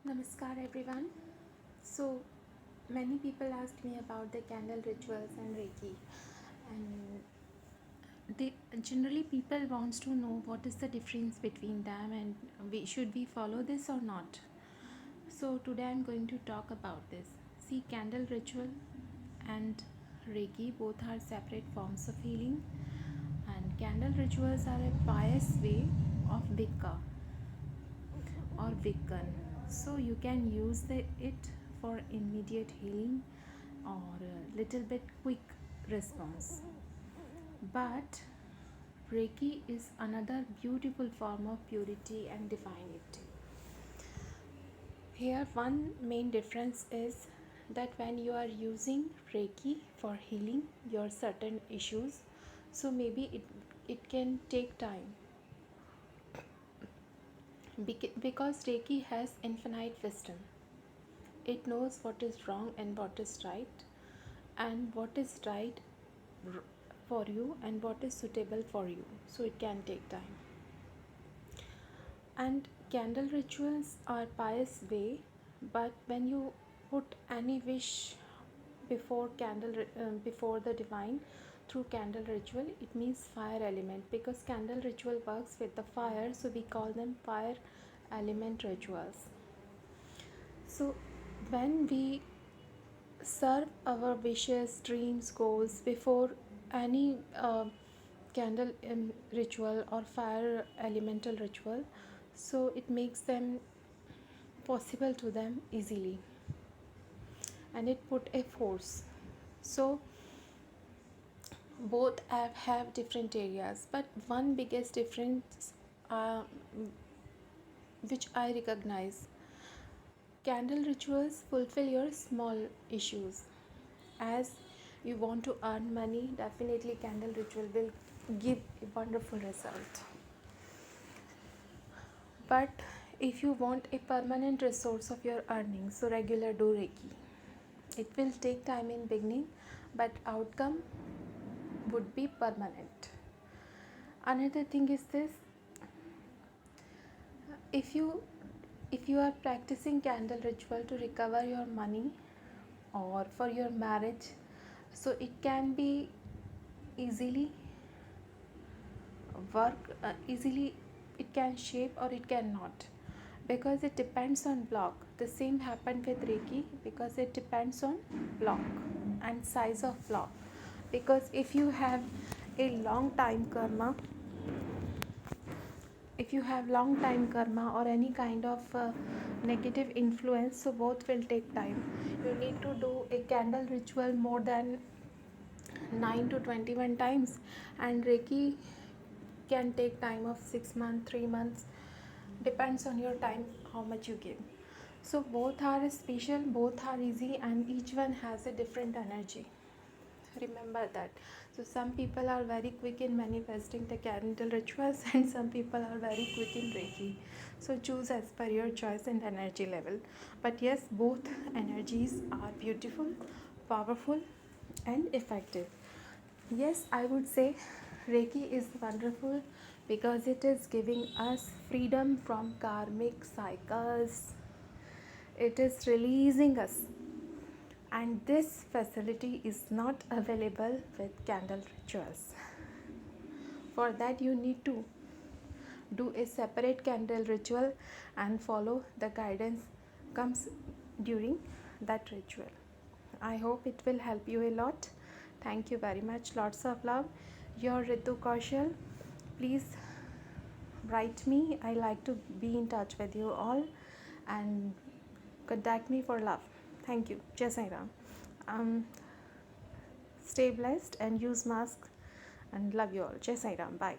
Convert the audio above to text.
Namaskar everyone. So many people asked me about the candle rituals and Reiki, and they generally people wants to know what is the difference between them and should we follow this or not. So today I'm going to talk about this. See, candle ritual and Reiki both are separate forms of healing, and candle rituals are a pious way of Wicca or Wiccan. So you can use it for immediate healing or a little bit quick response. But Reiki is another beautiful form of purity and divinity. Here, one main difference is that when you are using Reiki for healing your certain issues, so maybe it can take time because Reiki has infinite wisdom. It knows what is wrong and what is right, and what is right for you and what is suitable for you, so it can take time. And candle rituals are pious way, but when you put any wish before the divine through candle ritual, it means fire element, because candle ritual works with the fire, so we call them fire element rituals. So when we serve our wishes, dreams, goals before any candle ritual or fire elemental ritual, so it makes them possible to them easily, and it put a force. So both have different areas, but one biggest difference uh, which I recognize, candle rituals fulfill your small issues. As you want to earn money, definitely candle ritual will give a wonderful result. But if you want a permanent resource of your earnings, so regular do Reiki. It will take time in beginning, but outcome would be permanent. Another thing is this: if you are practicing candle ritual to recover your money or for your marriage, so it can be easily easily, it can shape or it cannot, because it depends on block. The same happened with Reiki, because it depends on block and size of block. Because if you have a long time karma, or any kind of negative influence, so both will take time. You need to do a candle ritual more than 9 to 21 times, and Reiki can take time of 6 months, 3 months, depends on your time how much you give. So both are special, both are easy, and each one has a different energy. Remember that. So some people are very quick in manifesting the candle rituals and some people are very quick in Reiki. So choose as per your choice and energy level. But yes, both energies are beautiful, powerful, and effective. Yes, I would say Reiki is wonderful because it is giving us freedom from karmic cycles. It is releasing us, and this facility is not available with candle rituals. For that, you need to do a separate candle ritual and follow the guidance comes during that ritual. I hope it will help you a lot. Thank you very much. Lots of love. Your Ritu Kaushal. Please write me. I like to be in touch with you all and contact me for love. Thank you. Jai Sai Ram. Stay blessed and use mask, and love you all. Jai Sai Ram. Bye.